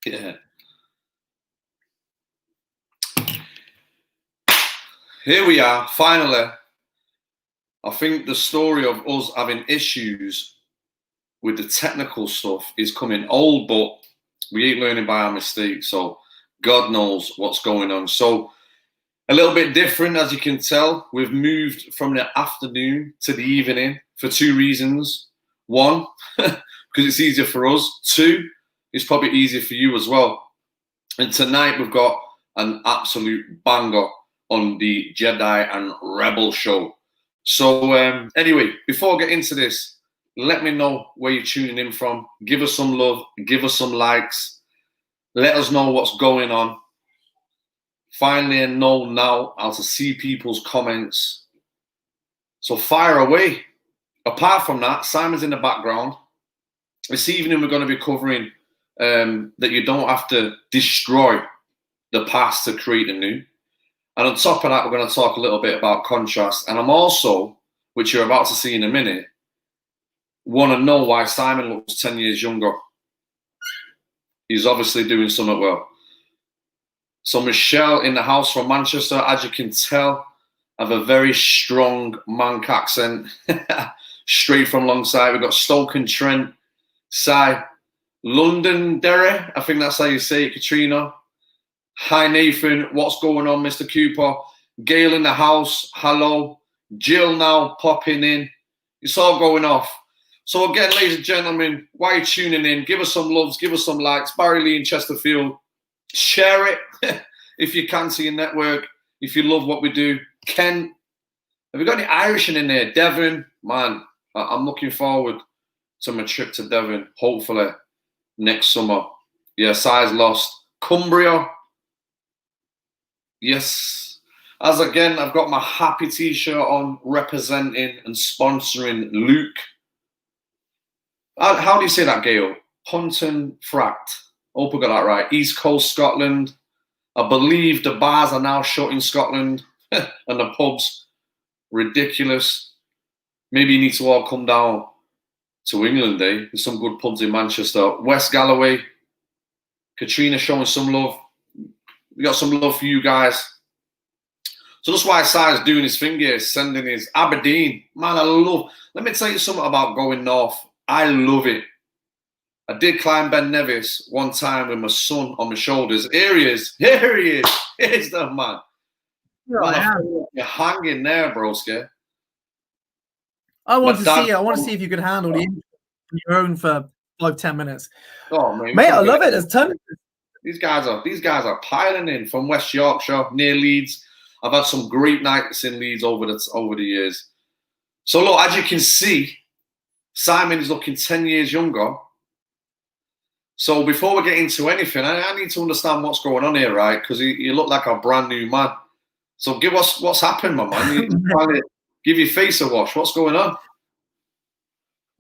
Yeah. Here we are, finally. I think the story of us having issues with the technical stuff is coming old, but we ain't learning by our mistakes. So God knows what's going on. So a little bit different, as you can tell. We've moved from the afternoon to the evening for two reasons. One, because it's easier for us. Two, it's probably easier for you as well. And tonight we've got an absolute banger on the Jedi and Rebel show. So anyway, before I get into this, let me know where you're tuning in from. Give us some love. Give us some likes. Let us know what's going on. Finally, I know now how to see people's comments. So fire away. Apart from that, Simon's in the background. This evening we're going to be covering that you don't have to destroy the past to create a new. And on top of that, we're going to talk a little bit about contrast. And I'm also, which you're about to see in a minute, want to know why Simon looks 10 years younger. He's obviously doing something well. So Michelle in the house from Manchester, as you can tell, have a very strong Manc accent, straight from alongside. We've got Stoke-on-Trent, Si, Londonderry, I think that's how you say it, Katrina. Hi, Nathan. What's going on, Mr. Cooper? Gail in the house. Hello. Jill now popping in. It's all going off. So again, ladies and gentlemen, while you're tuning in, give us some loves, give us some likes. Barry Lee in Chesterfield. Share it if you can to your network. If you love what we do. Ken, have we got any Irish in there? Devon, man, I'm looking forward to my trip to Devon, hopefully next summer. Yeah, size lost. Cumbria. Yes. As again, I've got my happy t-shirt on representing and sponsoring Luke. How do you say that, Gail? Pontefract. Hope I got that right. East Coast Scotland. I believe the bars are now shut in Scotland and the pubs. Ridiculous. Maybe you need to all come down to England, eh? There's some good pubs in Manchester. West Galloway. Katrina showing some love. We got some love for you guys. So that's why Si's doing his thing here, sending his Aberdeen. Man, I love. Let me tell you something about going north. I love it. I did climb Ben Nevis one time with my son on my shoulders. Here he is. Here he is. Here's the man. You're hanging there, broski. I want to see it. I want to see if you could handle the on your own for 5-10 minutes. Oh, man, mate, I love it. There's tons. These guys are piling in from West Yorkshire, near Leeds. I've had some great nights in Leeds over the years. So look, as you can see, Simon is looking 10 years younger. So before we get into anything, I need to understand what's going on here, right? Because you look like a brand new man. So give us what's happened, my man. You trying to give your face a wash. What's going on?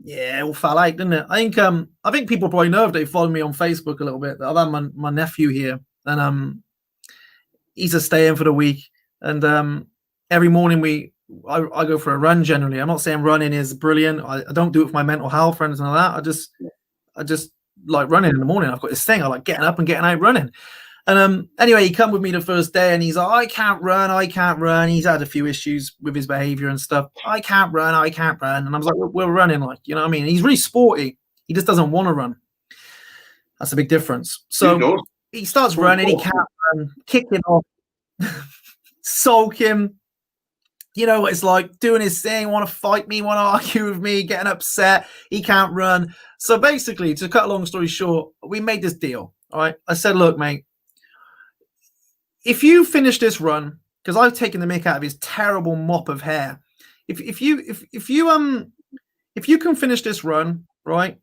Yeah, it all fell out, didn't it? I think people probably know if they follow me on Facebook a little bit. I've had my nephew here, and he's a stay in for the week. And every morning I go for a run. Generally, I'm not saying running is brilliant. I don't do it for my mental health or anything like that. I just like running in the morning. I've got this thing. I like getting up and getting out running. And anyway, he come with me the first day, and he's like, I can't run. He's had a few issues with his behavior and stuff. I can't run. And I was like, we're running, like, you know what I mean? He's really sporty. He just doesn't want to run. That's a big difference. So he starts running. He can't run, kicking off, sulking. You know what it's like, doing his thing, want to fight me, want to argue with me, getting upset. He can't run. So basically, to cut a long story short, we made this deal. All right. I said, look, mate, if you finish this run, because I've taken the mick out of his terrible mop of hair. If you can finish this run, right,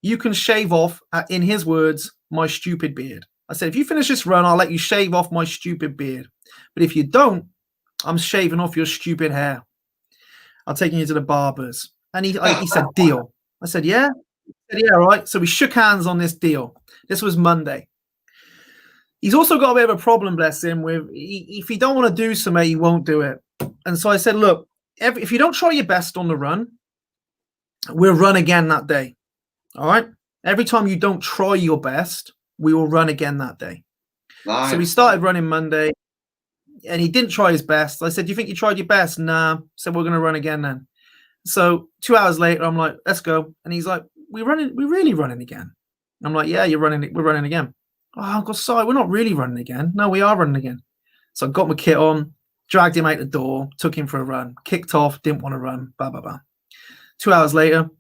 you can shave off, in his words, my stupid beard. I said, if you finish this run, I'll let you shave off my stupid beard. But if you don't, I'm shaving off your stupid hair. I'm taking you to the barbers. And he said, deal. I said, yeah? He said, yeah, all right. So we shook hands on this deal. This was Monday. He's also got a bit of a problem, bless him, with if he don't want to do something, he won't do it. And so I said, look, if you don't try your best on the run, we'll run again that day. All right? Every time you don't try your best, we will run again that day. Nice. So we started running Monday, and he didn't try his best. I said, "Do you think you tried your best?" Nah. So we're going to run again then. So 2 hours later, I'm like, "Let's go." And he's like, We're really running again." I'm like, "Yeah, we're running again." "Oh, Uncle Si, we're not really running again." "No, we are running again." So I got my kit on, dragged him out the door, took him for a run, kicked off, didn't want to run, blah, blah, blah. 2 hours later,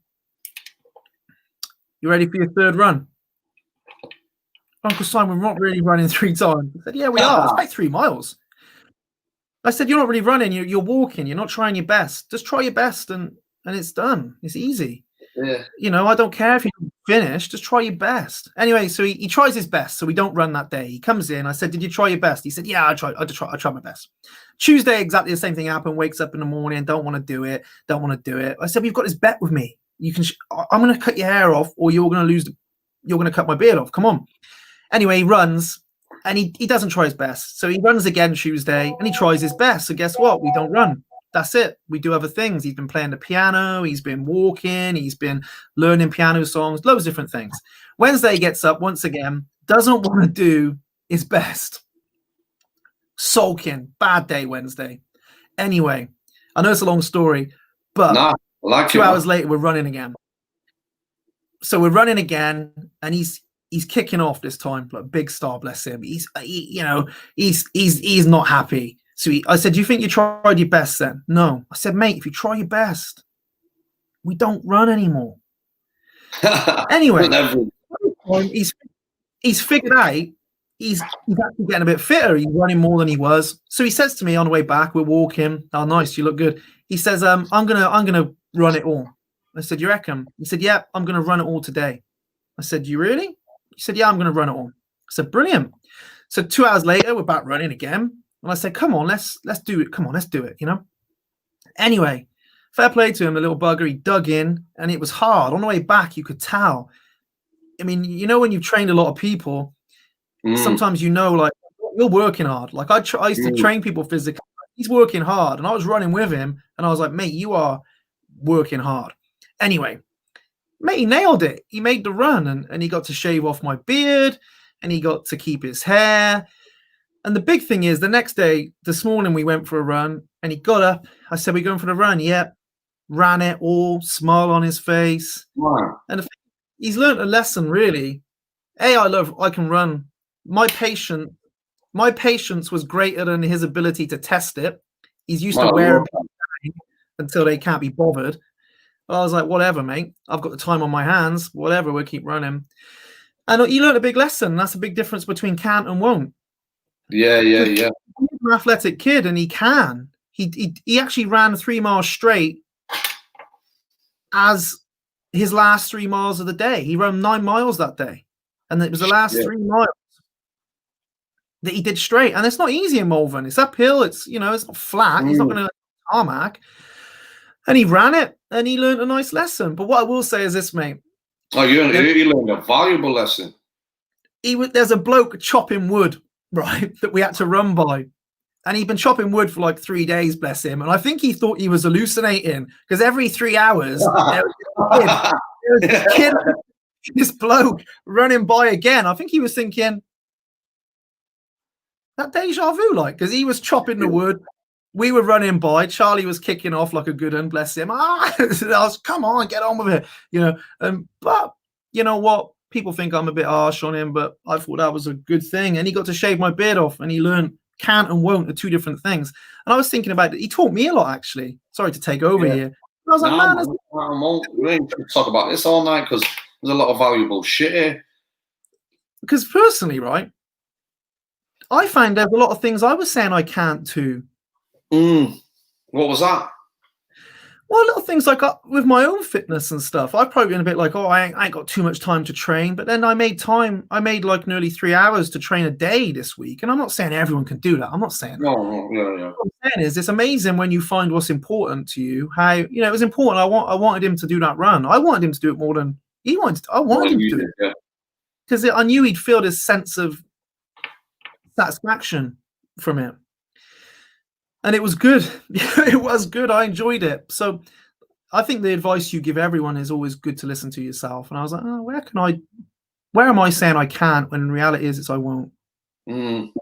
"You ready for your third run?" "Uncle Simon, we're not really running 3 times." I said, "Yeah, we are. It's like 3 miles." I said, "You're not really running. You're walking. You're not trying your best. Just try your best, and it's done. It's easy." Yeah. I don't care if you finish. Just try your best. Anyway, so he tries his best. So we don't run that day. He comes in. I said, "Did you try your best?" He said, "Yeah, I tried my best." Tuesday, exactly the same thing happened. Wakes up in the morning, don't want to do it. I said, "We've got this bet with me. You can. I'm going to cut your hair off, or you're going to lose. You're going to cut my beard off. Come on." Anyway, he runs, and he doesn't try his best. So he runs again Tuesday, and he tries his best. So guess what? We don't run. That's it. We do other things. He's been playing the piano. He's been walking. He's been learning piano songs, loads of different things. Wednesday gets up once again, doesn't want to do his best. Sulking. Bad day Wednesday. Anyway, I know it's a long story, but 2 hours later, we're running again. So we're running again, and he's kicking off this time, like big star, bless him. He's not happy. So I said, "Do you think you tried your best then?" "No." I said, "Mate, if you try your best, we don't run anymore." Anyway, he's figured out he's actually getting a bit fitter. He's running more than he was. So he says to me on the way back, we're walking. "Oh, nice, you look good." He says, I'm gonna run it all." I said, "You reckon?" He said, "Yeah, I'm gonna run it all today." I said, "You really?" He said, "Yeah, I'm gonna run it all." I said, "Brilliant." So 2 hours later, we're back running again. And I said, "Come on, let's do it. Come on, let's do it, Anyway, fair play to him, the little bugger. He dug in, and it was hard. On the way back, you could tell. I mean, when you've trained a lot of people, sometimes like, you're working hard. Like I used to train people physically. He's working hard, and I was running with him, and I was like, "Mate, you are working hard." Anyway, mate, he nailed it. He made the run, and he got to shave off my beard, and he got to keep his hair. And the big thing is, the next day, this morning, we went for a run, and he got up. I said, "We're going for the run." "Yep." Ran it all, smile on his face. Wow. And he's learned a lesson, really. I can run. My patience was greater than his ability to test it. He's used to wearing until they can't be bothered. But I was like, "Whatever, mate. I've got the time on my hands. Whatever, we'll keep running." And he learned a big lesson. That's a big difference between can't and won't. Yeah. He's an athletic kid, and he can. He actually ran 3 miles straight as his last 3 miles of the day. He ran 9 miles that day, and it was the last 3 miles that he did straight. And it's not easy in Malvern. It's uphill. It's it's not flat. He's not going to tarmac. And he ran it, and he learned a nice lesson. But what I will say is this, mate. Oh, you learned a valuable lesson. There's a bloke chopping wood, right, that we had to run by. And he'd been chopping wood for like 3 days, bless him. And I think he thought he was hallucinating, because every 3 hours, there was this kid, this bloke running by again. I think he was thinking, that deja vu, because he was chopping the wood. We were running by. Charlie was kicking off like a good one, bless him. I was, "Come on, get on with it," But you know what? People think I'm a bit harsh on him, but I thought that was a good thing. And he got to shave my beard off, and he learned can't and won't are 2 different things. And I was thinking about it. He taught me a lot, actually. Sorry to take over here. I was like, we ain't talk about this all night, because there's a lot of valuable shit here. Because personally, right, I found there's a lot of things I was saying I can't too. What was that? Well, little things like with my own fitness and stuff. I've probably been a bit like, "Oh, I ain't got too much time to train." But then I made time. I made like nearly 3 hours to train a day this week. And I'm not saying everyone can do that. I'm not saying that. No, yeah. What I'm saying is, it's amazing when you find what's important to you. How, it was important. I wanted him to do that run. I wanted him to do it more than he wanted. I wanted him to do it. Because I knew he'd feel this sense of satisfaction from it. And it was good. It was good. I enjoyed it. So I think the advice you give everyone is always good to listen to yourself. And I was like, "Oh, where can I where am I saying I can't when in reality it's I won't? Mm.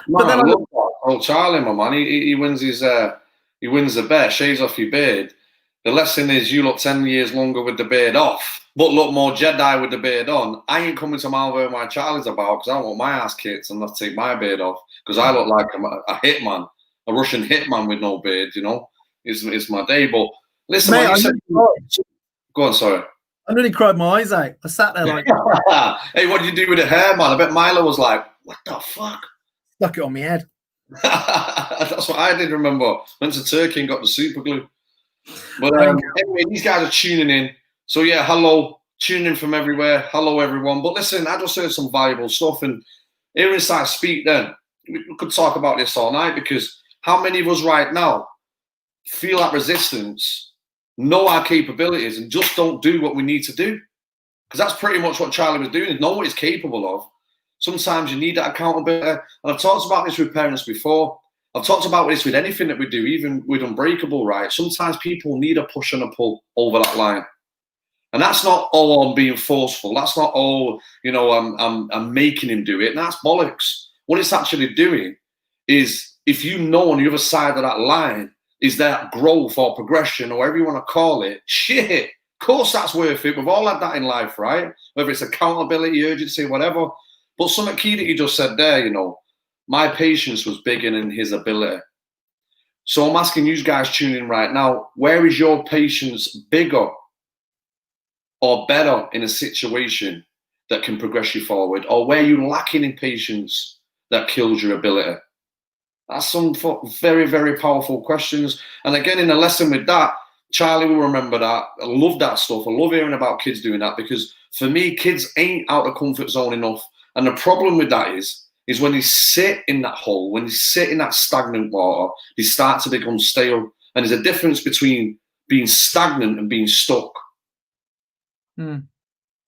But Man, then I I love look, that. Oh, Charlie, my man, he wins his he wins the bet, shaves off your beard. The lesson is you look 10 years longer with the beard off, but look more Jedi with the beard on. I ain't coming to Malvern where Charlie's about because I want my ass kicked and not take my beard off because I look like a hitman, a Russian hitman with no beard, you know. It's my day. But listen, mate, man, you said, go on, sorry. I nearly cried my eyes out. I sat there like, hey, what did you do with the hair, man? I bet Milo was like, what the fuck? stuck it on my head. That's what I did, remember. Went to Turkey and got the super glue. But anyway, these guys are tuning in. So yeah, hello, tuning in from everywhere. Hello, everyone. But listen, I just heard some valuable stuff. And hearing Si speak then, we could talk about this all night because how many of us right now feel that resistance, know our capabilities, and just don't do what we need to do? Because that's pretty much what Charlie was doing, is know what he's capable of. Sometimes you need that accountability. And I've talked about this with parents before. I've talked about this with anything that we do, even with Unbreakable, right? Sometimes people need a push and a pull over that line. And that's not, oh, I'm being forceful. That's not, oh, you know, I'm making him do it. And that's bollocks. What it's actually doing is, if you know on the other side of that line is that growth or progression or whatever you want to call it, shit, of course that's worth it. We've all had that in life, right? Whether it's accountability, urgency, whatever. But something key that you just said there, you know, my patience was bigger than his ability. So I'm asking you guys tuning in right now, where is your patience bigger or better in a situation that can progress you forward? Or where you lacking in patience that kills your ability? That's some very, very powerful questions. And again, in a lesson with that, Charlie will remember that. I love that stuff. I love hearing about kids doing that because for me, kids ain't out of comfort zone enough. And the problem with that is when they sit in that hole, when they sit in that stagnant water, they start to become stale. And there's a difference between being stagnant and being stuck. You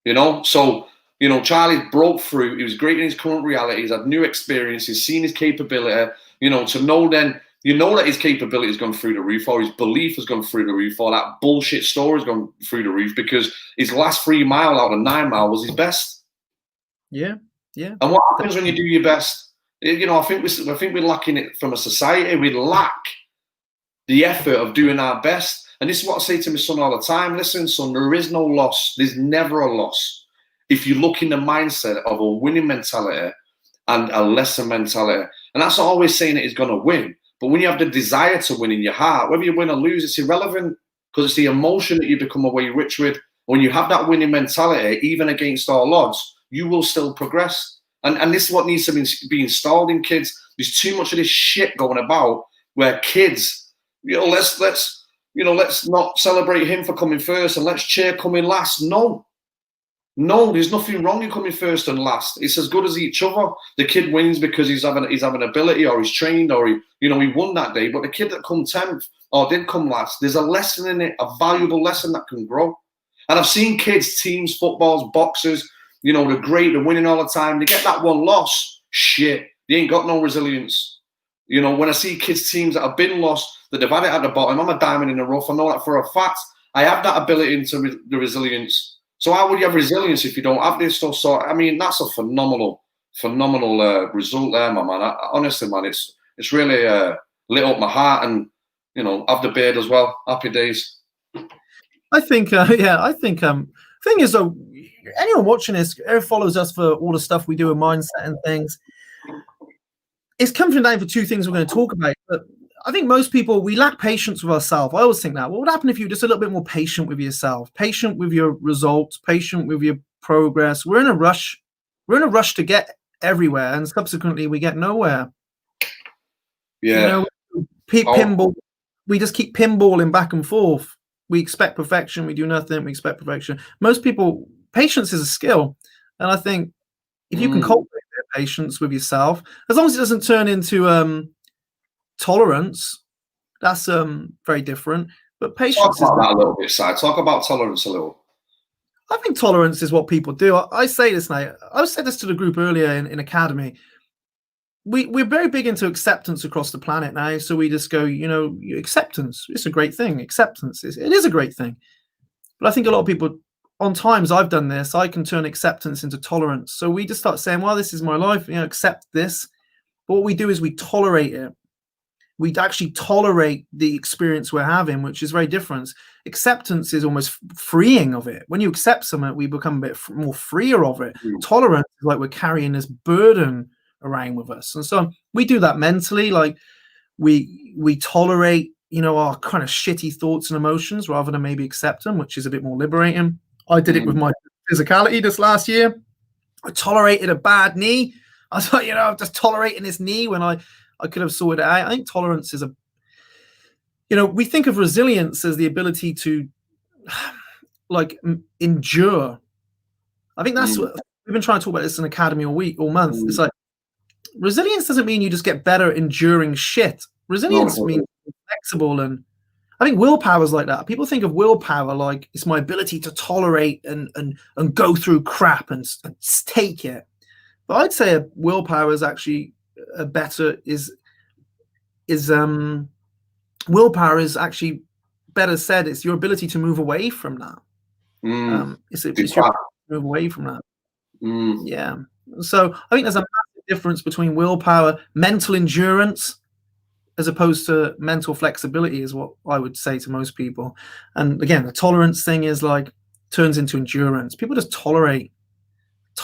know? So, you know, Charlie broke through. He was great in his current reality. He's had new experience. He's seen his capability. You know, to know then, you know that his capability has gone through the roof, or his belief has gone through the roof, or that bullshit story has gone through the roof because his last 3 mile out of 9 mile was his best. Yeah. Yeah. And what happens when you do your best? You know, I think we're lacking it from a society. We lack the effort of doing our best. And this is what I say to my son all the time. Listen, son, there is no loss. There's never a loss. If you look in the mindset of a winning mentality and a lesser mentality. And that's not always saying that he's going to win. But when you have the desire to win in your heart, whether you win or lose, it's irrelevant because it's the emotion that you become away rich with. When you have that winning mentality, even against all odds, you will still progress. And this is what needs to be installed in kids. There's too much of this shit going about where kids, you know, let's not celebrate him for coming first and let's cheer coming last. No, there's nothing wrong in coming first and last. It's as good as each other. The kid wins because he's having ability or he's trained or he won that day. But the kid that come 10th or did come last, there's a lesson in it, a valuable lesson that can grow. And I've seen kids, teams, footballs, boxers, you know, they're great, they're winning all the time. They get that one loss, shit, they ain't got no resilience. You know, when I see kids, teams that have been lost, that they've had it at the bottom, I'm a diamond in the rough. I know that for a fact. I have that ability into the resilience. So how would you have resilience if you don't have this stuff? So, I mean, that's a phenomenal result there, my man. Honestly, man, it's really lit up my heart and, you know, have the beard as well. Happy days. I think, thing is, though, anyone watching this, who follows us for all the stuff we do in mindset and things, it's coming down for two things we're going to talk about. But I think most people, we lack patience with ourselves. I always think that. What would happen if you were just a little bit more patient with yourself, patient with your results, patient with your progress? We're in a rush. We're in a rush to get everywhere, and subsequently we get nowhere. Yeah. You know, pinball. We just keep pinballing back and forth. We expect perfection. We do nothing. We expect perfection. Most people, patience is a skill. And I think if you can cultivate patience with yourself, as long as it doesn't turn into tolerance, that's very different. But patience Talk about that a little bit, Si. Talk about tolerance a little. I think tolerance is what people do. I say this now. I said this to the group earlier in Academy. We're very big into acceptance across the planet now. So we just go, you know, acceptance. It's a great thing. Acceptance. It is a great thing. But I think a lot of people on times I've done this, I can turn acceptance into tolerance. So we just start saying, well, this is my life, accept this. But what we do is we tolerate it. We actually tolerate the experience we're having, which is very different. Acceptance is almost freeing of it. When you accept something, we become a bit more freer of it. Tolerance is like we're carrying this burden around with us. And so we do that mentally. Like we tolerate, our kind of shitty thoughts and emotions rather than maybe accept them, which is a bit more liberating. I did it with my physicality this last year. I tolerated a bad knee. I was like, I'm just tolerating this knee when I could have sorted it out. I think tolerance is we think of resilience as the ability to endure. I think that's what we've been trying to talk about this in Academy all month. It's like resilience doesn't mean you just get better enduring shit. Resilience means flexible, and I think willpower is like that. People think of willpower like it's my ability to tolerate and go through crap and take it. But I'd say willpower is actually willpower is actually better said. It's your ability to move away from that. It's your ability to move away from that. Yeah. So I think there's a massive difference between willpower, mental endurance, as opposed to mental flexibility, is what I would say to most people. And again, the tolerance thing is like turns into endurance. People just tolerate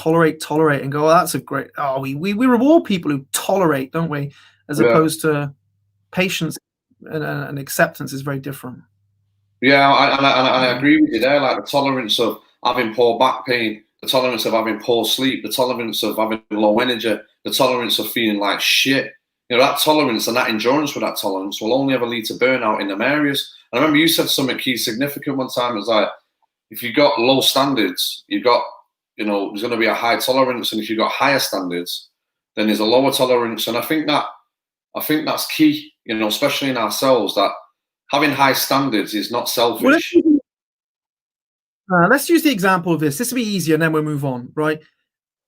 and go, oh, that's a great. Oh, we reward people who tolerate, don't we? As opposed to patience and acceptance is very different. Yeah, I agree with you there. Like the tolerance of having poor back pain, the tolerance of having poor sleep, the tolerance of having low energy, the tolerance of feeling like shit. That tolerance and that endurance with that tolerance will only ever lead to burnout in them areas. And I remember you said something key significant one time. It was like, if you've got low standards, you've got, there's going to be a high tolerance. And if you've got higher standards, then there's a lower tolerance. And I think that's key, especially in ourselves, that having high standards is not selfish. Let's use the example of this. This will be easier and then we'll move on, right?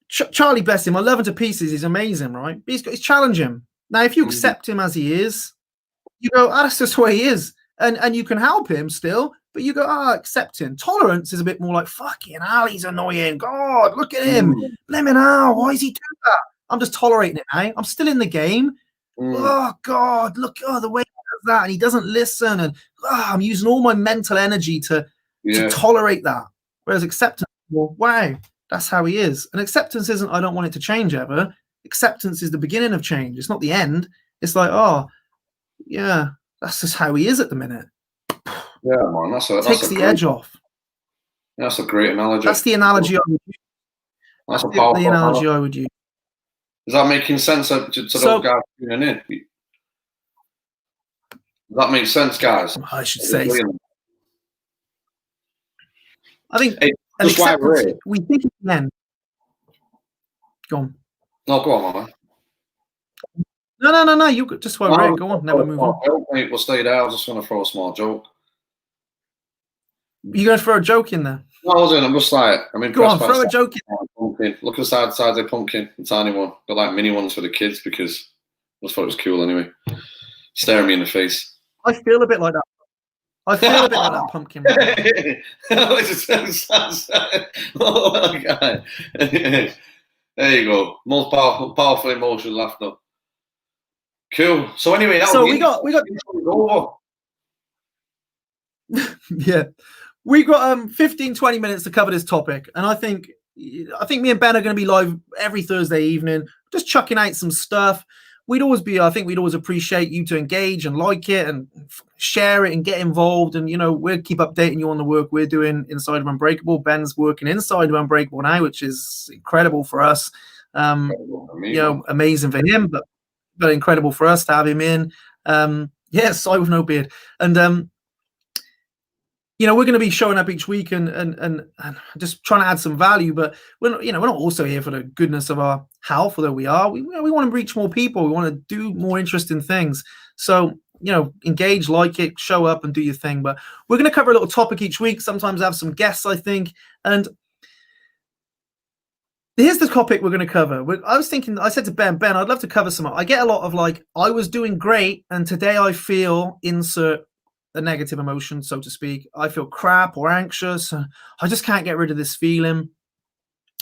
Charlie, bless him, I love him to pieces. He's amazing, right? But he's challenging. Now, if you accept him as he is, you go, that's just the way he is. And you can help him still, but you go, accept him. Tolerance is a bit more like, fucking hell, he's annoying. God, look at him. Blimmin' hell, why is he doing that? I'm just tolerating it now. I'm still in the game. Oh, God, look, the way he does that. And he doesn't listen. And I'm using all my mental energy to tolerate that. Whereas acceptance, well, wow, that's how he is. And acceptance isn't, I don't want it to change ever. Acceptance is the beginning of change. It's not the end. It's like, oh, yeah, that's just how he is at the minute. Yeah, man, takes the edge off. That's a great analogy. That's the analogy I would use. That's a powerful analogy I would use. Is that making sense to those guys tuning in? Does that make sense, guys? I should say. I think we think it's an end. Go on. No, go on, man. No. You just go on. Then we'll move on. Mate, we'll stay there. I was just going to throw a small joke. You going to throw a joke in there? No, I wasn't. I'm just like, go on, throw a joke in there. Look at the sides of the pumpkin, the tiny one. Got like mini ones for the kids because I just thought it was cool anyway. Staring me in the face. I feel a bit like that. I feel a bit like that pumpkin. Oh, God. There you go. Most powerful emotion laughter. Cool. So anyway, we got yeah. We got 15, 20 minutes to cover this topic. And I think me and Ben are going to be live every Thursday evening, just chucking out some stuff. We'd always appreciate you to engage and like it and share it and get involved. And, we'll keep updating you on the work we're doing inside of Unbreakable. Ben's working inside of Unbreakable now, which is incredible for us. Amazing for him, but incredible for us to have him in. Side with no beard. And, we're going to be showing up each week and just trying to add some value, but we're not also here for the goodness of our health, although we are. We want to reach more people. We want to do more interesting things. So, engage, like it, show up and do your thing. But we're going to cover a little topic each week, sometimes have some guests, I think. And here's the topic we're going to cover. I said to Ben, I'd love to cover some. I get a lot of like, I was doing great and today I feel insert a negative emotion, so to speak. I feel crap or anxious. I just can't get rid of this feeling.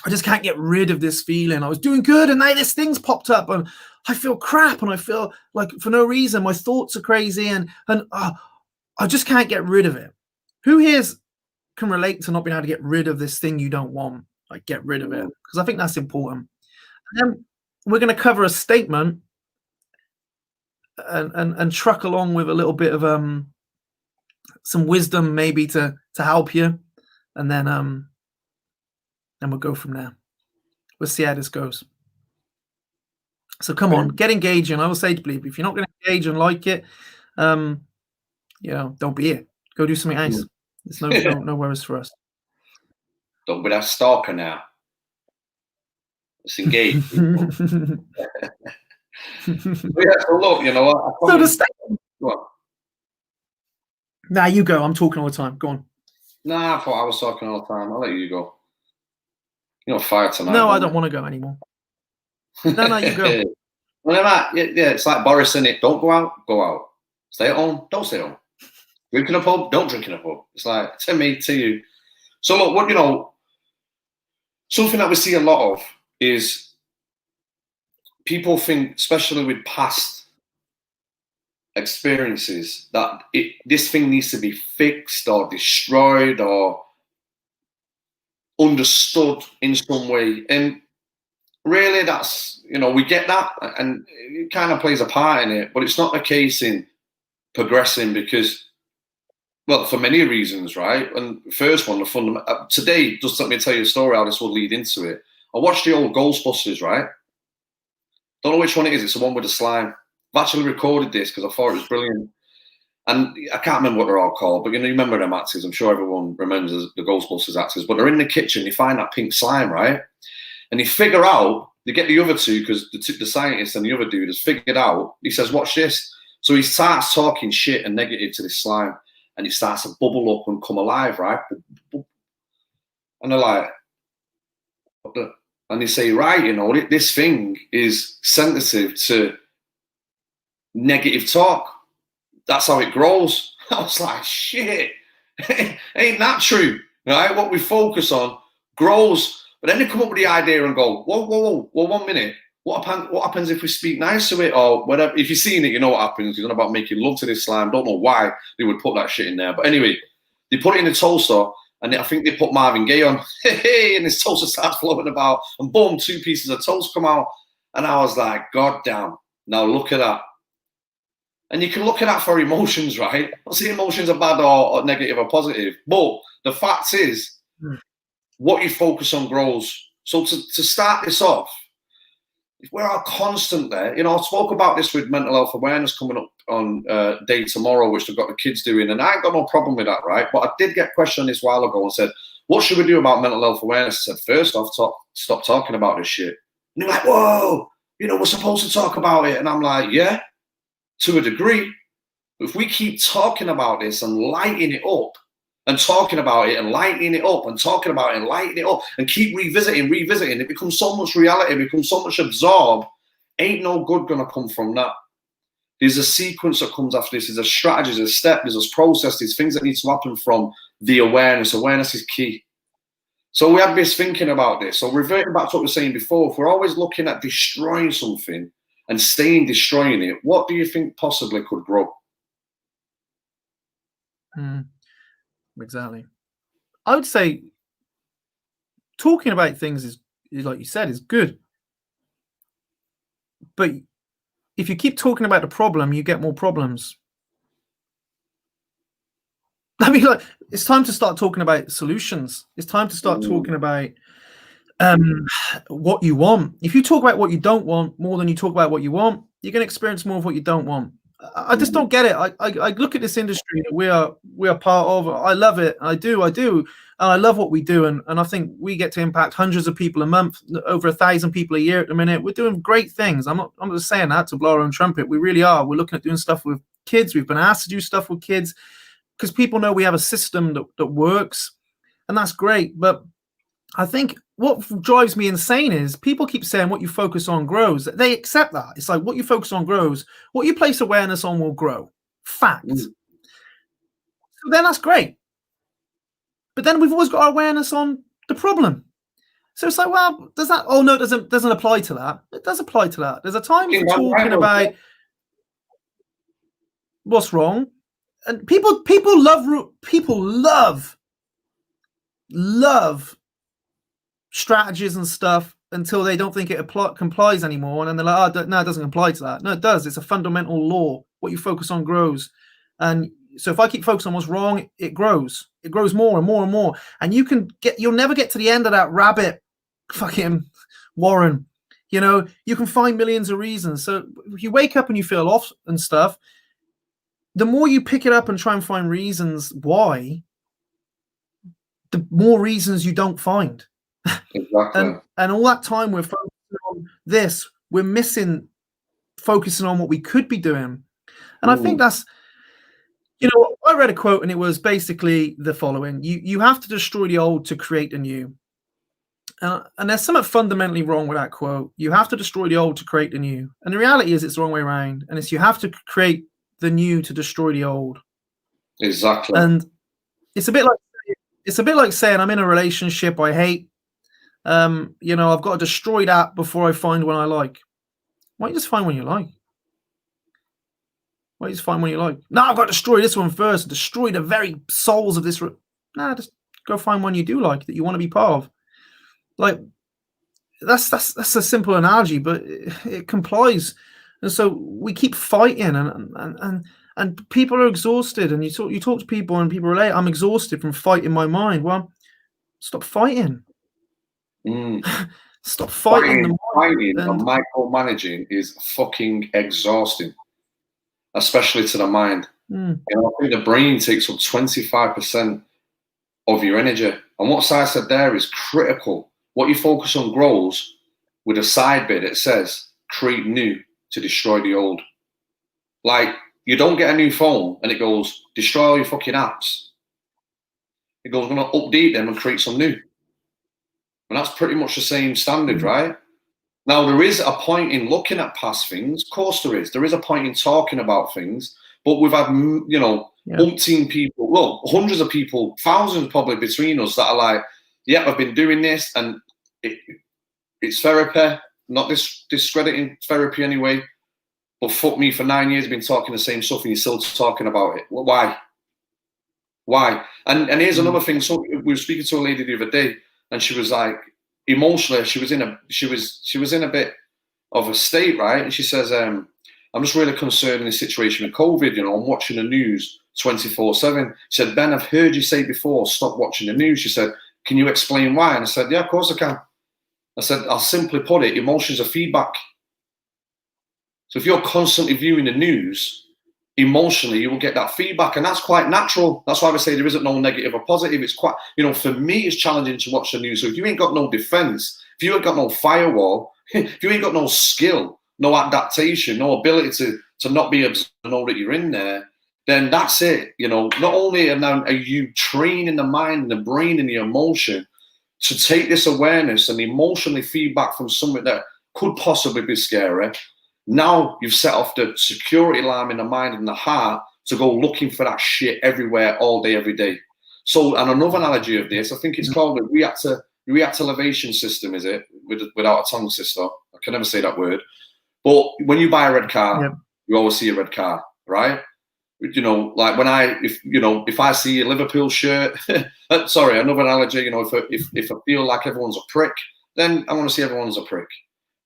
I just can't get rid of this feeling. I was doing good and now this thing's popped up and I feel crap and I feel like for no reason my thoughts are crazy and I just can't get rid of it. Who here can relate to not being able to get rid of this thing you don't want? Like, get rid of it, because I think that's important. And then we're going to cover a statement and truck along with a little bit of some wisdom maybe to help you, and then we'll go from there. We'll see how this goes. So come on, get engaging. I will say to believe, if you're not going to engage and like it, you know, don't be it. Go do something else. There's no worries for us. Don't be that stalker now. Let's engage. Yeah, so look, you know what? So the statement. Nah, you go. I'm talking all the time. Go on. Nah, I thought I was talking all the time. I'll let you go. You're on fire tonight. No, I don't want to go anymore. No, you go. Well, yeah, it's like Boris, isn't it? Don't go out, go out. Stay at home, don't stay at home. Drink in a pub, don't drink in a pub. It's like, to me, to you. So look, what, you know, something that we see a lot of is people think, especially with past experiences, that this thing needs to be fixed or destroyed or understood in some way. And really, that's, you know, we get that and it kind of plays a part in it, but it's not the case in progressing because, well, for many reasons, right? And first one, the fundamental, today, just let me tell you a story how this will lead into it. I watched the old Ghostbusters, right? Don't know which one it is. It's the one with the slime. I've actually recorded this because I thought it was brilliant. And I can't remember what they're all called, but you know, you remember them actors. I'm sure everyone remembers the Ghostbusters actors. But they're in the kitchen. They find that pink slime, right? And they figure out, they get the other two, because the scientist and the other dude has figured out, he says, watch this. So he starts talking shit and negative to this slime. And it starts to bubble up and come alive, right? And they're like, what the? And they say, right, you know, this thing is sensitive to negative talk. That's how it grows. I was like, shit, ain't that true? Right? What we focus on grows. But then they come up with the idea and go, whoa, 1 minute. What happens if we speak nice to it or whatever? If you've seen it, you know what happens. It's not about making love to this slime. Don't know why they would put that shit in there. But anyway, they put it in the toaster and I think they put Marvin Gaye on. Hey, and this toaster starts floating about and boom, 2 pieces of toast come out. And I was like, God damn, now look at that. And you can look at that for emotions, right? I'm not saying emotions are bad or negative or positive. But the fact is, what you focus on grows. So to start this off, if we're all constantly, you know, I spoke about this with mental health awareness coming up on day tomorrow, which they've got the kids doing, and I ain't got no problem with that, right? But I did get questioned this while ago and said, what should we do about mental health awareness? I said, first off, stop talking about this shit. And they're like, whoa, you know, we're supposed to talk about it. And I'm like, yeah, to a degree. If we keep talking about this and lighting it up, and talking about it and lighting it up and talking about it and lighting it up and keep revisiting, it becomes so much reality, it becomes so much absorbed. Ain't no good gonna come from that. There's a sequence that comes after this. There's a strategy, there's a step, there's a process, there's things that need to happen from the awareness. Awareness is key. So we have this thinking about this. So reverting back to what we were saying before, if we're always looking at destroying something and staying destroying it, what do you think possibly could grow? Exactly. I would say talking about things is like you said, is good. But if you keep talking about the problem, you get more problems. I mean, like, it's time to start talking about solutions. It's time to start talking about what you want. If you talk about what you don't want more than you talk about what you want, you're going to experience more of what you don't want. I just don't get it. I look at this industry that we are part of. I love it. I do. And I love what we do. And I think we get to impact hundreds of people a month, over 1,000 people a year at the minute. We're doing great things. I'm not just saying that to blow our own trumpet. We really are. We're looking at doing stuff with kids. We've been asked to do stuff with kids because people know we have a system that works, and that's great. But I think what drives me insane is people keep saying what you focus on grows. They accept that. It's like what you focus on grows. What you place awareness on will grow. Fact. then that's great. But then we've always got our awareness on the problem. So it's like, well, does that? Oh no, it doesn't apply to that. It does apply to that. There's a time for talking about what's wrong, and people love strategies and stuff until they don't think it complies anymore, and then they're like, oh no, it doesn't apply to that. No, it does. It's a fundamental law. What you focus on grows, and so if I keep focusing on what's wrong, it grows. It grows more and more and more, and you'll never get to the end of that rabbit fucking warren. You know, you can find millions of reasons. So if you wake up and you feel off and stuff, the more you pick it up and try and find reasons why, the more reasons you don't find. Exactly. And all that time we're focusing on this, we're missing focusing on what we could be doing. And I think that's, you know, I read a quote and it was basically the following: you have to destroy the old to create the new. And there's something fundamentally wrong with that quote. You have to destroy the old to create the new. And the reality is it's the wrong way around. And it's you have to create the new to destroy the old. Exactly. And it's a bit like saying I'm in a relationship I hate. You know, I've got to destroy that before I find one I like. Why don't you just find one you like? Why don't you just find one you like? No, I've got to destroy this one first. Destroy the very souls of this. Nah, just go find one you do like that you want to be part of. Like that's a simple analogy, but it complies. And so we keep fighting, and people are exhausted. And you talk to people, and people relate. I'm exhausted from fighting my mind. Well, stop fighting. Stop fighting. Fighting and micromanaging is fucking exhausting, especially to the mind. You know, I think the brain takes up 25% of your energy, and what Si said there is critical. What you focus on grows, with a side bit that says create new to destroy the old. Like, you don't get a new phone and it goes destroy all your fucking apps. It goes, I'm going to update them and create some new. And that's pretty much the same standard, right? Now, there is a point in looking at past things. Of course there is. There is a point in talking about things. But we've had, you know, umpteen people, well, hundreds of people, thousands probably between us that are like, yeah, I've been doing this and it's therapy. Not discrediting therapy anyway. But fuck me, for 9 years I've been talking the same stuff and you're still talking about it. Well, why? Why? And here's another thing. So we were speaking to a lady the other day, and she was like, emotionally, she was in a bit of a state, right? And she says, I'm just really concerned in this situation with COVID. You know, I'm watching the news 24/7. She said, Ben, I've heard you say before, stop watching the news. She said, can you explain why? And I said, yeah, of course I can. I said, I'll simply put it, emotions are feedback. So if you're constantly viewing the news, emotionally, you will get that feedback, and that's quite natural. That's why I say there isn't no negative or positive. It's quite, you know, for me, it's challenging to watch the news. So if you ain't got no defense, if you ain't got no firewall, if you ain't got no skill, no adaptation, no ability to not be able to know that you're in there, then that's it. You know, not only are you training the mind and the brain and the emotion to take this awareness and emotionally feedback from something that could possibly be scary. Now you've set off the security alarm in the mind and the heart to go looking for that shit everywhere, all day, every day. So, and another analogy of this, I think it's called the reactivation system, is it? Without a tongue, sister. I can never say that word. But when you buy a red car, you always see a red car, right? You know, like if I see a Liverpool shirt, sorry, another analogy, you know, if I feel like everyone's a prick, then I want to see everyone's a prick.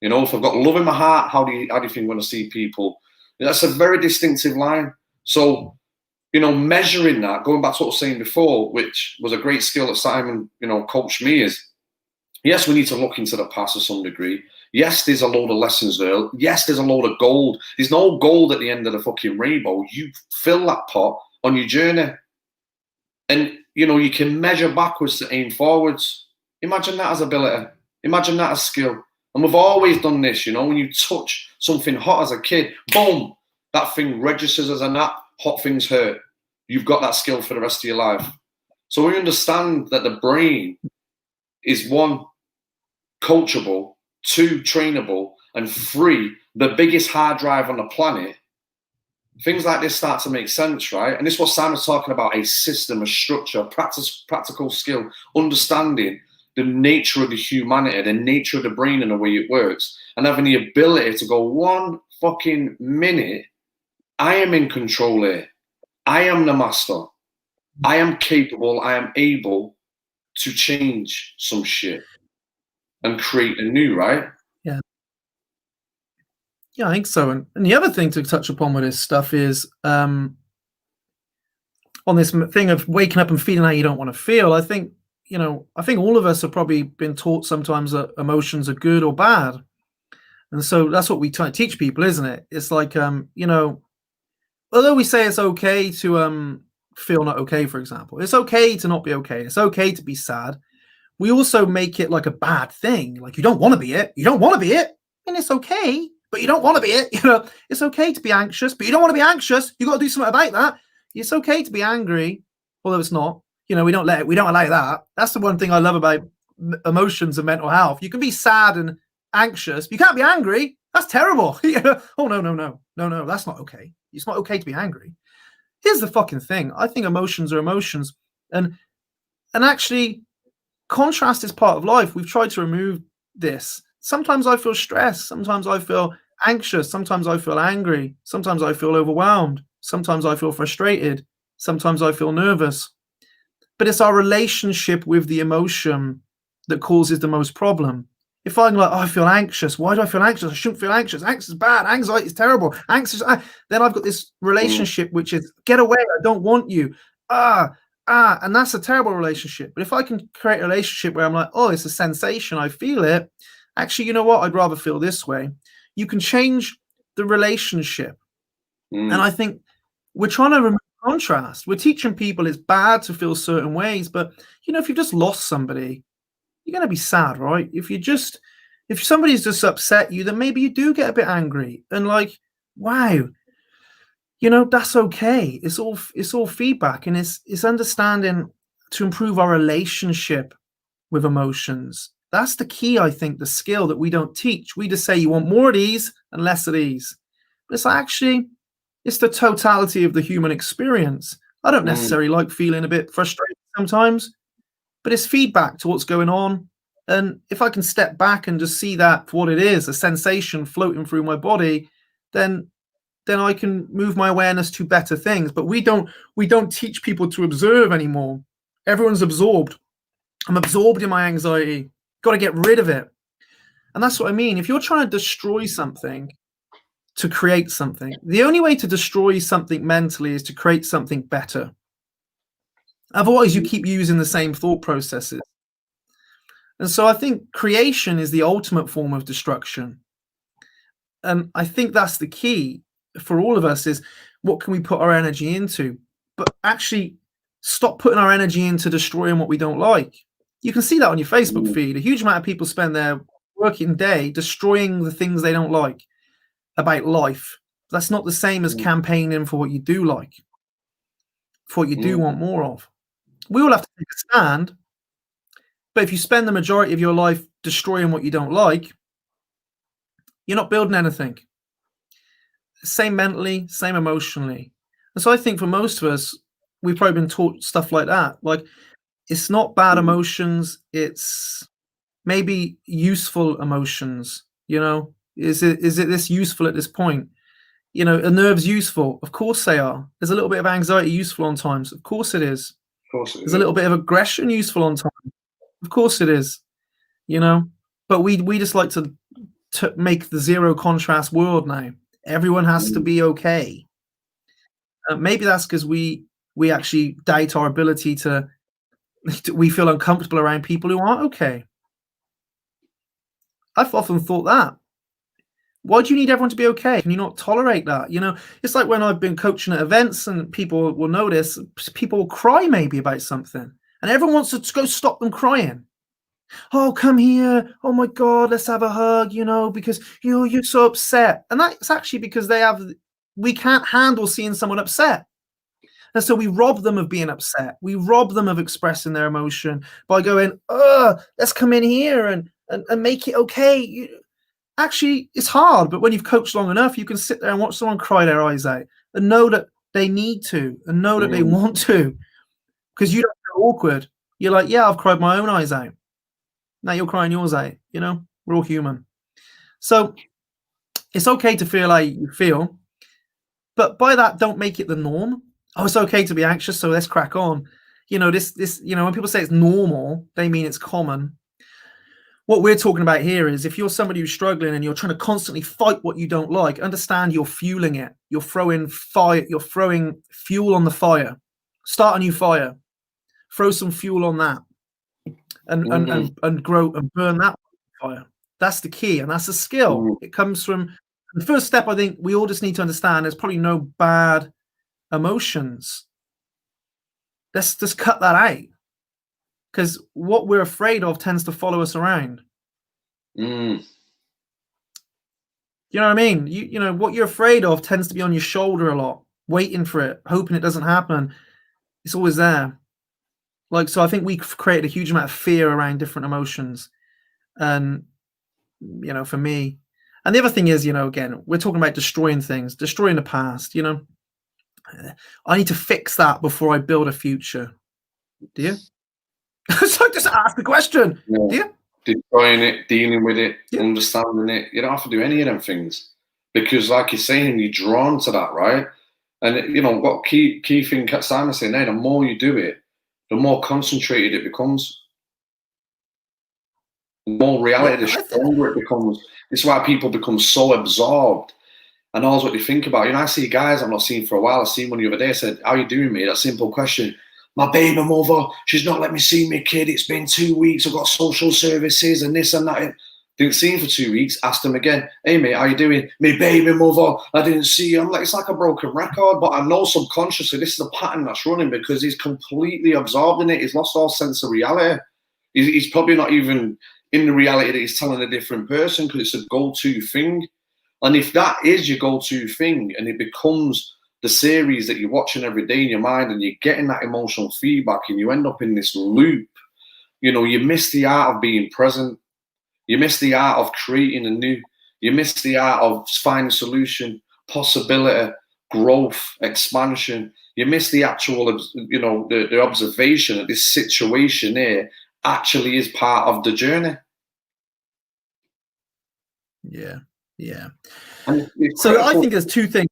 You know, if I've got love in my heart, how do you think I'm going to see people? That's a very distinctive line. So, you know, measuring that, going back to what I was saying before, which was a great skill that Simon, you know, coached me, is yes, we need to look into the past to some degree. Yes, there's a load of lessons there. Yes, there's a load of gold. There's no gold at the end of the fucking rainbow. You fill that pot on your journey. And, you know, you can measure backwards to aim forwards. Imagine that as ability. Imagine that as skill. And we've always done this, you know, when you touch something hot as a kid, boom, that thing registers as a gnat, hot things hurt. You've got that skill for the rest of your life. So we understand that the brain is 1, coachable, 2, trainable, and 3, the biggest hard drive on the planet things like this start to make sense, right? And this is what Simon's talking about: a system, a structure, practical skill, understanding the nature of the humanity, the nature of the brain and the way it works, and having the ability to go 1 fucking minute, I am in control here. I am the master. I am capable. I am able to change some shit and create a new, right? Yeah. Yeah, I think so. And the other thing to touch upon with this stuff is on this thing of waking up and feeling how you don't want to feel. I think, I think all of us have probably been taught sometimes that emotions are good or bad. And so that's what we try to teach people, isn't it? It's like, although we say it's okay to feel not okay, for example, it's okay to not be okay. It's okay to be sad. We also make it like a bad thing. Like, you don't want to be it. You don't want to be it. And it's okay, but you don't want to be it. It's okay to be anxious, but you don't want to be anxious. You got to do something about that. It's okay to be angry, although it's not. We don't allow that. That's the one thing I love about emotions and mental health. You can be sad and anxious, but you can't be angry. That's terrible. Oh, no, that's not okay. It's not okay to be angry. Here's the fucking thing. I think emotions are emotions. And actually, contrast is part of life. We've tried to remove this. Sometimes I feel stressed. Sometimes I feel anxious. Sometimes I feel angry. Sometimes I feel overwhelmed. Sometimes I feel frustrated. Sometimes I feel nervous. But it's our relationship with the emotion that causes the most problem. If I'm like, I feel anxious. Why do I feel anxious? I shouldn't feel anxious. Anxious is bad. Anxiety is terrible. Then I've got this relationship which is, get away. I don't want you. And that's a terrible relationship. But if I can create a relationship where I'm like, oh, it's a sensation, I feel it. Actually, you know what? I'd rather feel this way. You can change the relationship. And I think we're trying to remove contrast. We're teaching people it's bad to feel certain ways. But, if you've just lost somebody, you're going to be sad, right? If somebody's just upset you, then maybe you do get a bit angry and like, wow, that's okay. It's all feedback, and it's understanding to improve our relationship with emotions. That's the key, I think, the skill that we don't teach. We just say you want more of these and less of these. But it's actually, it's the totality of the human experience. I don't necessarily like feeling a bit frustrated sometimes, but it's feedback to what's going on. And if I can step back and just see that for what it is, a sensation floating through my body, then I can move my awareness to better things. But we don't teach people to observe anymore. Everyone's absorbed. I'm absorbed in my anxiety. Got to get rid of it. And that's what I mean. If you're trying to destroy something to create something, the only way to destroy something mentally is to create something better. Otherwise, you keep using the same thought processes. And so I think creation is the ultimate form of destruction. And I think that's the key for all of us, is what can we put our energy into? But actually stop putting our energy into destroying what we don't like. You can see that on your Facebook feed. A huge amount of people spend their working day destroying the things they don't like about life. That's not the same as campaigning for what you do like, for what you do want more of. We all have to take a stand. But if you spend the majority of your life destroying what you don't like, you're not building anything. Same mentally, same emotionally. And so I think for most of us, we've probably been taught stuff like that. Like, it's not bad emotions. It's maybe useful emotions. Is it this useful at this point? A nerve's useful. Of course they are. There's a little bit of anxiety useful on times. Of course it is. There's a little bit of aggression useful on time. Of course it is. But we just like to make the zero contrast world now. Everyone has to be okay. Maybe that's because we actually doubt our ability we feel uncomfortable around people who aren't okay. I've often thought that. Why do you need everyone to be okay? Can you not tolerate that? It's like when I've been coaching at events and people will notice, people will cry maybe about something, and everyone wants to go stop them crying. Oh, come here. Oh my God, let's have a hug, because you're so upset. And that's actually because we can't handle seeing someone upset. And so we rob them of being upset. We rob them of expressing their emotion by going, let's come in here and make it okay. Actually, it's hard, but when you've coached long enough, you can sit there and watch someone cry their eyes out. and know that they need to, and know that they want to, because you don't feel awkward. You're like, yeah, I've cried my own eyes out. Now you're crying yours out. You know, we're all human. So it's okay to feel like you feel, but by that, don't make it the norm. Oh, it's okay to be anxious, so let's crack on. You know, this, you know, when people say it's normal, they mean it's common. What we're talking about here is if you're somebody who's struggling and you're trying to constantly fight what you don't like, understand you're fueling it. You're throwing fire, you're throwing fuel on the fire. Start a new fire. Throw some fuel on that. And grow and burn that fire. That's the key, and that's a skill. It comes from the first step. I think we all just need to understand there's probably no bad emotions. Let's just cut that out, because what we're afraid of tends to follow us around. You know what I mean? You know what you're afraid of tends to be on your shoulder a lot, waiting for it, hoping it doesn't happen. It's always there. Like, so I think we've created a huge amount of fear around different emotions. And, you know, for me, and the other thing is, you know, again, we're talking about destroying things, destroying the past, you know. I need to fix that before I build a future. Do you? So just ask the question. Yeah. Do you? Destroying it, dealing with it, understanding it. You don't have to do any of them things, because like you're saying, you're drawn to that, right? And, you know, what key thing Simon's saying there, the more you do it, the more concentrated it becomes. The more reality, the stronger it becomes. It's why people become so absorbed. And all what they think about. You know, I see guys I've not seen for a while. I seen one the other day. I said, "How you doing, mate?" That simple question. My baby mother, she's not let me see my kid. It's been 2 weeks. I've got social services and this and that. Didn't see him for 2 weeks. Asked him again. "Hey, mate, how you doing?" "My baby mother, I didn't see you." I'm like, it's like a broken record. But I know subconsciously this is a pattern that's running, because he's completely absorbed in it. He's lost all sense of reality. He's probably not even in the reality that he's telling a different person, because it's a go-to thing. And if that is your go-to thing, and it becomes the series that you're watching every day in your mind, and you're getting that emotional feedback, and you end up in this loop, you know, you miss the art of being present. You miss the art of creating anew. You miss the art of finding solution, possibility, growth, expansion. You miss the actual, you know, the observation that this situation here actually is part of the journey. Yeah. Yeah. So I think there's two things.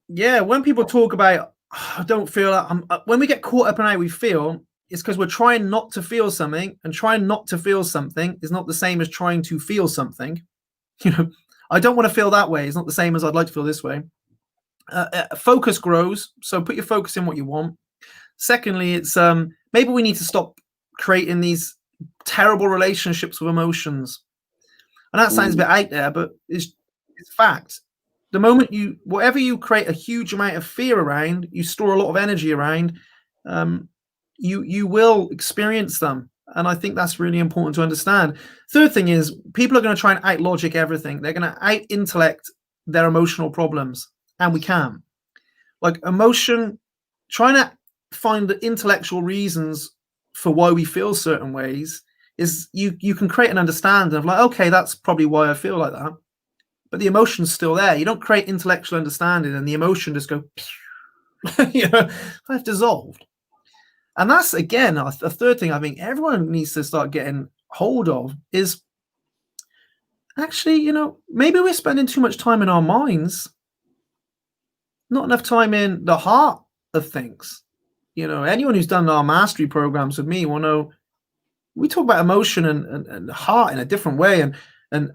Yeah, when people talk about, I don't feel like when we get caught up in how we feel, it's because we're trying not to feel something, and trying not to feel something is not the same as trying to feel something. You know, I don't want to feel that way. It's not the same as I'd like to feel this way. Focus grows, so put your focus in what you want. Secondly, it's maybe we need to stop creating these terrible relationships with emotions. And that sounds a bit out there, but it's fact. The moment whatever you create a huge amount of fear around, you store a lot of energy around, you will experience them. And I think that's really important to understand. Third thing is, people are going to try and out-logic everything. They're going to out-intellect their emotional problems. And we can. Like emotion, trying to find the intellectual reasons for why we feel certain ways is you can create an understanding of like, okay, that's probably why I feel like that. But the emotion's still there. You don't create intellectual understanding and the emotion just go, you know, I've dissolved. And that's, again, a third thing I think everyone needs to start getting hold of is actually, you know, maybe we're spending too much time in our minds, not enough time in the heart of things. You know, anyone who's done our mastery programs with me will know we talk about emotion and heart in a different way, and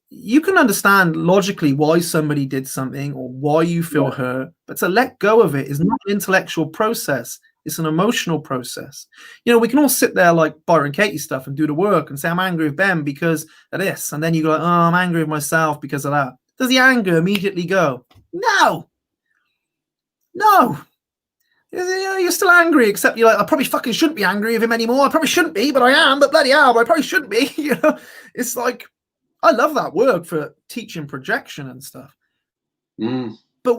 you can understand logically why somebody did something or why you feel hurt, but to let go of it is not an intellectual process. It's an emotional process. You know, we can all sit there like Byron Katie stuff and do the work and say, I'm angry with Ben because of this. And then you go, oh, I'm angry with myself because of that. Does the anger immediately go? No. You're still angry, except you're like, I probably fucking shouldn't be angry with him anymore. I probably shouldn't be, but I am. But bloody hell, I probably shouldn't be. You know, it's like, I love that work for teaching projection and stuff. But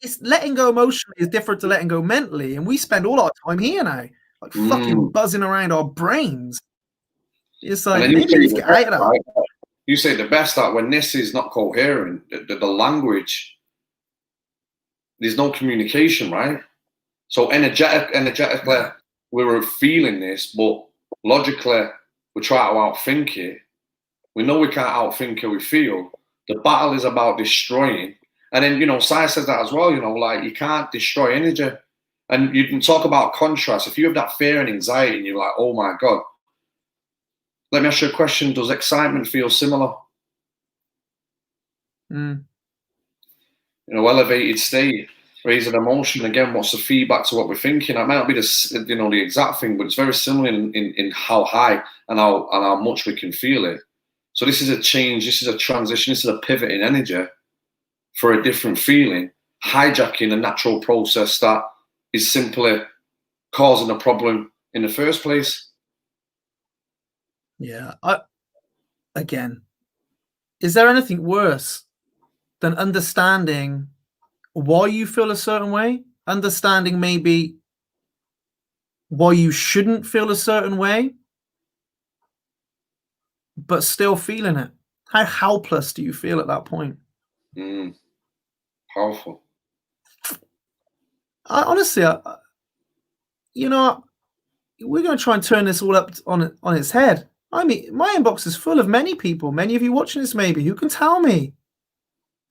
it's letting go emotionally is different to letting go mentally. And we spend all our time here now, like fucking buzzing around our brains. It's like, maybe we need to get out of that. you say the best that when this is not coherent, the language, there's no communication, right? So energetically, we were feeling this, but logically, we try to outthink it. We know we can't outthink it, we feel. The battle is about destroying. And then, you know, Sai says that as well, you know, like you can't destroy energy. And you can talk about contrast. If you have that fear and anxiety and you're like, oh my God, let me ask you a question. Does excitement feel similar? Mm. You know, elevated state, raising emotion. Again, what's the feedback to what we're thinking? It might not be the, you know, the exact thing, but it's very similar in how high and how much we can feel it. So this is a change. This is a transition. This is a pivot in energy for a different feeling, hijacking a natural process that is simply causing a problem in the first place. Yeah. Again, is there anything worse than understanding why you feel a certain way? Understanding maybe why you shouldn't feel a certain way, but still feeling it. How helpless do you feel at that point? Powerful. Honestly, you know, we're going to try and turn this all up on its head. I mean, my inbox is full of many people, many of you watching this maybe, who can tell me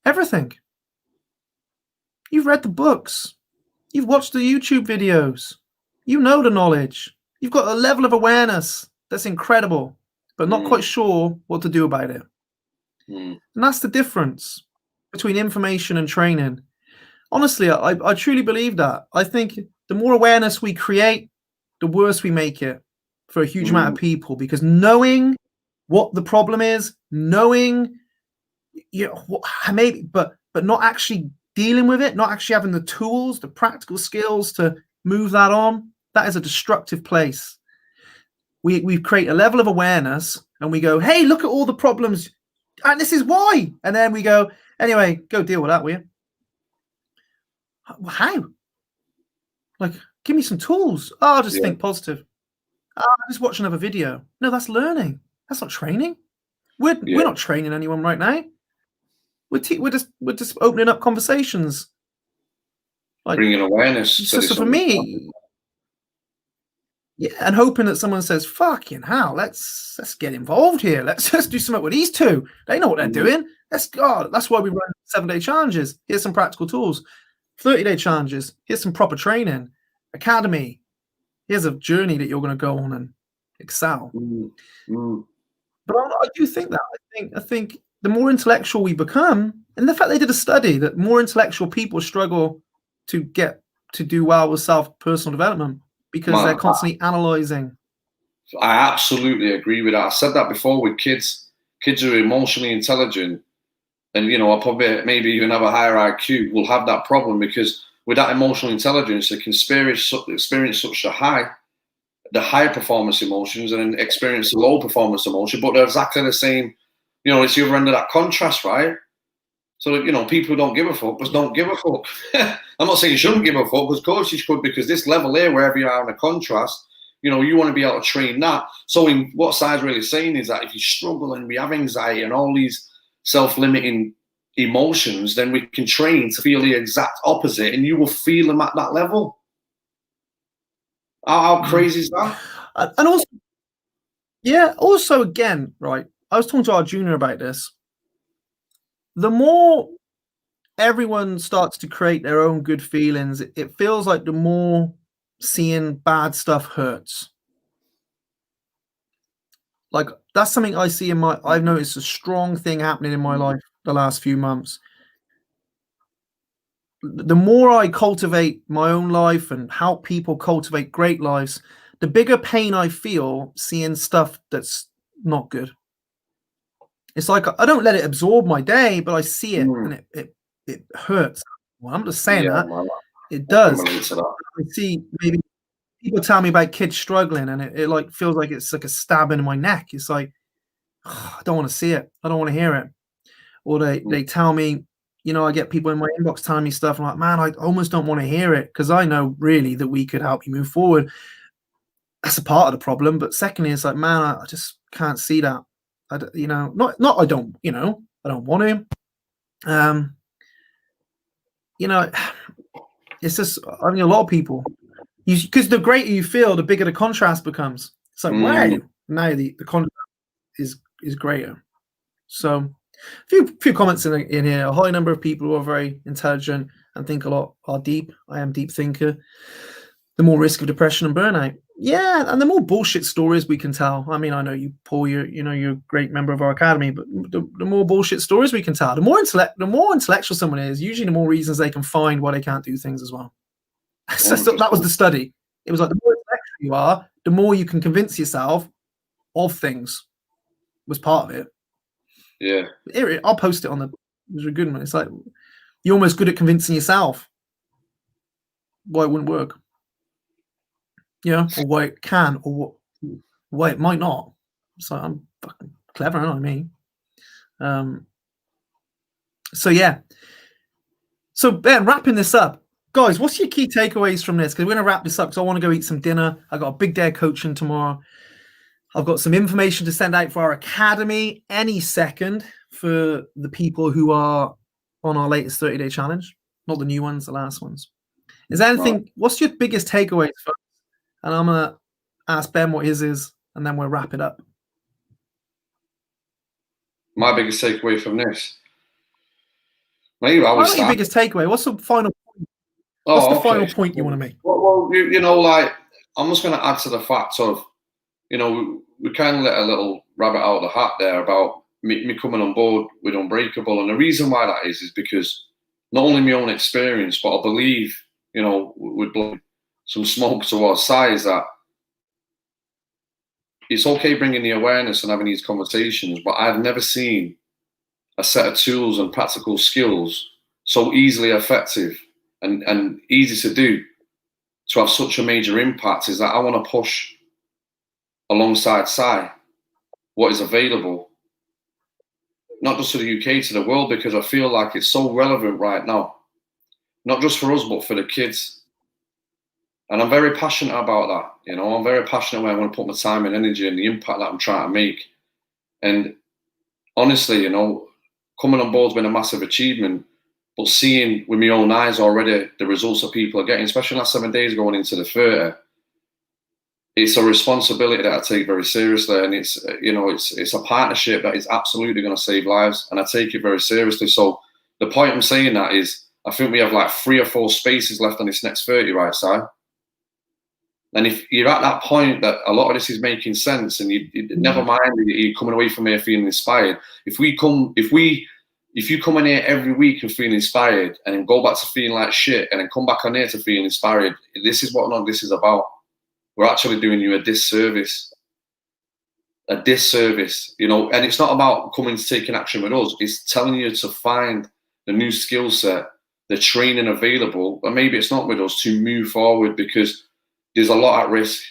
everything. You've read the books. You've watched the YouTube videos. You know the knowledge. You've got a level of awareness that's incredible, but not quite sure what to do about it. And that's the difference between information and training. Honestly, I truly believe that. I think the more awareness we create, the worse we make it for a huge amount of people, because knowing what the problem is, knowing, you know, maybe, but not actually dealing with it, not actually having the tools, the practical skills to move that on, that is a destructive place. We create a level of awareness and we go, hey, look at all the problems, and this is why. And then we go, anyway, go deal with that, will you? How? Like, give me some tools. Oh, I'll just think positive. Oh, I'll just watch another video. No, that's learning. That's not training. We're not training anyone right now. We're just opening up conversations, like bringing awareness. So for me, yeah, and hoping that someone says, "Fucking hell, let's get involved here. Let's just do something with these two. They know what they're doing. That's why we run 7-day challenges. Here's some practical tools. 30-day challenges. Here's some proper training. Academy. Here's a journey that you're going to go on and excel." But I do think that. I think the more intellectual we become, and the fact they did a study that more intellectual people struggle to do well with personal development because they're constantly analyzing. I absolutely agree with that. I said that before with kids. Kids who are emotionally intelligent, and you know, probably maybe even have a higher IQ, will have that problem because with that emotional intelligence, they can experience such the high performance emotions and then experience the low performance emotion, but they're exactly the same. You know, it's the other end of that contrast, right? So that, you know, people who don't give a fuck just don't give a fuck. I'm not saying you shouldn't give a fuck, because of course you should, because this level here, wherever you are in a contrast, you know, you want to be able to train that. So in what Sai's really saying is that if you struggle and we have anxiety and all these self-limiting emotions, then we can train to feel the exact opposite, and you will feel them at that level. How crazy is that? And also, yeah, also again, right, I was talking to our junior about this. The more everyone starts to create their own good feelings, it feels like the more seeing bad stuff hurts. Like, that's something I see I've noticed a strong thing happening in my life the last few months. The more I cultivate my own life and help people cultivate great lives, the bigger pain I feel seeing stuff that's not good. It's like I don't let it absorb my day, but I see it and it hurts. Well, I'm just saying that. It does. I see maybe people tell me about kids struggling, and it like feels like it's like a stab in my neck. It's like, oh, I don't want to see it. I don't want to hear it. Or they tell me, you know, I get people in my inbox telling me stuff. I'm like, man, I almost don't want to hear it, because I know really that we could help you move forward. That's a part of the problem. But secondly, it's like, man, I just can't see that. you know, not I don't, you know, I don't want to. You know, it's just, I mean, a lot of people, because the greater you feel, the bigger the contrast becomes. It's like, wow, now the contrast is greater. So a few comments in here. A high number of people who are very intelligent and think a lot are deep. I am a deep thinker. The more risk of depression and burnout. Yeah, and the more bullshit stories we can tell. I mean, I know you, Paul, you're a great member of our academy, but the more bullshit stories we can tell, the more intellectual someone is, usually the more reasons they can find why they can't do things as well. So that was the study. It was like the more intellectual you are, the more you can convince yourself of things. Was part of it. Yeah. Here, I'll post it on the. It was a good one. It's like you're almost good at convincing yourself why it wouldn't work. Yeah, or why it can, or why it might not. So I'm fucking clever, you know what I mean? So yeah. So Ben, wrapping this up, guys, what's your key takeaways from this? Because we're gonna wrap this up because I want to go eat some dinner. I got a big day of coaching tomorrow. I've got some information to send out for our academy any second for the people who are on our latest 30-day challenge, not the new ones, the last ones. Is there anything? What's your biggest takeaways? And I'm gonna ask Ben what his is, and then we'll wrap it up. My biggest takeaway from this. Maybe I was your biggest takeaway. What's the final point? What's the final point you want to make? Well, you know, like I'm just going to add to the fact of, you know, we kind of let a little rabbit out of the hat there about me coming on board with Unbreakable, and the reason why that is because not only my own experience, but I believe, you know, with blowing some smoke towards size, that it's okay bringing the awareness and having these conversations, but I've never seen a set of tools and practical skills so easily effective and easy to do to have such a major impact. Is that I want to push alongside Sai what is available, not just to the UK, to the world, because I feel like it's so relevant right now, not just for us, but for the kids. And I'm very passionate about that. You know, I'm very passionate where I want to put my time and energy and the impact that I'm trying to make. And honestly, you know, coming on board's been a massive achievement, but seeing with my own eyes already the results that people are getting, especially in the last 7 days going into the 30, it's a responsibility that I take very seriously. And it's, you know, it's a partnership that is absolutely going to save lives. And I take it very seriously. So the point I'm saying that is, I think we have like 3 or 4 spaces left on this next 30, right, Si? And if you're at that point that a lot of this is making sense, and you never mind you're coming away from here feeling inspired. If you come in here every week and feel inspired, and then go back to feeling like shit, and then come back on here to feel inspired, this is what none of this is about. We're actually doing you a disservice. A disservice, you know. And it's not about coming to taking action with us. It's telling you to find the new skill set, the training available, and maybe it's not with us, to move forward, because there's a lot at risk.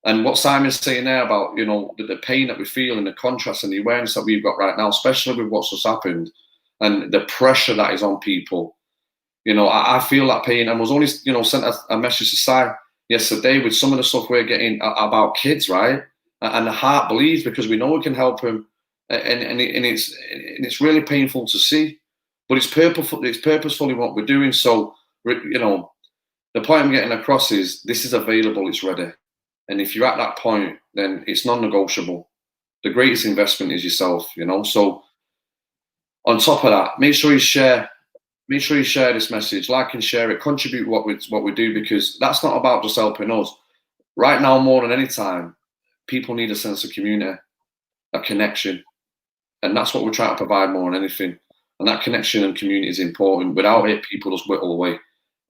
And what Simon's saying there about, you know, the pain that we feel and the contrast and the awareness that we've got right now, especially with what's just happened and the pressure that is on people, you know, I feel that pain. And was only, you know, sent a message to Si yesterday with some of the stuff we're getting about kids, right? And the heart bleeds because we know we can help them. And it's really painful to see, but it's purposefully what we're doing. So, you know, the point I'm getting across is this is available, it's ready. And if you're at that point, then it's non-negotiable. The greatest investment is yourself, you know. So on top of that, make sure you share this message, like and share it, contribute what we do, because that's not about just helping us. Right now, more than any time, people need a sense of community, a connection. And that's what we're trying to provide more than anything. And that connection and community is important. Without it, people just whittle away.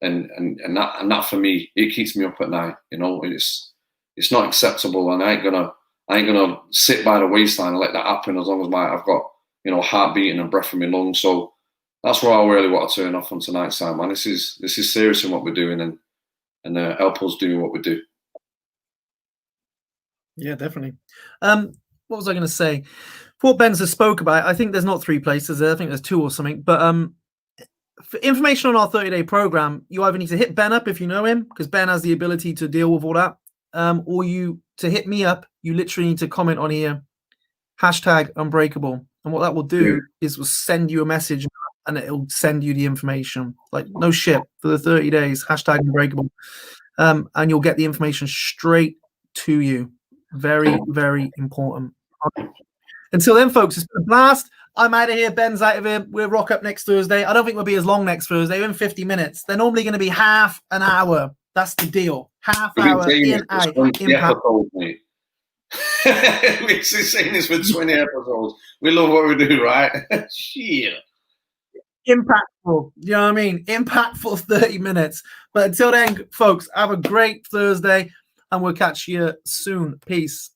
And that for me, it keeps me up at night. You know, it's not acceptable, and I ain't gonna sit by the waistline and let that happen as long as I've got, you know, heart beating and breath in my lungs. So that's where I really want to turn off on tonight's time, man. This is serious in what we're doing, and help us doing what we do. Yeah, definitely. What was I going to say? What Ben's has spoke about, I think there's not 3 places there. I think there's 2 or something. But for information on our 30-day program, you either need to hit Ben up if you know him, because Ben has the ability to deal with all that, or to hit me up, you literally need to comment on here, #Unbreakable. And what that will do is will send you a message and it'll send you the information. Like, no shit, for the 30 days, #Unbreakable. And you'll get the information straight to you. Very, very important. Okay. Until then, folks, it's been a blast. I'm out of here. Ben's out of here. We'll rock up next Thursday. I don't think we'll be as long next Thursday. We're in 50 minutes. They're normally going to be half an hour. That's the deal. Half hour in, out, impact. We've been saying this for 20 episodes. We love what we do, right? Shit. Impactful. You know what I mean? Impactful 30 minutes. But until then, folks, have a great Thursday, and we'll catch you soon. Peace.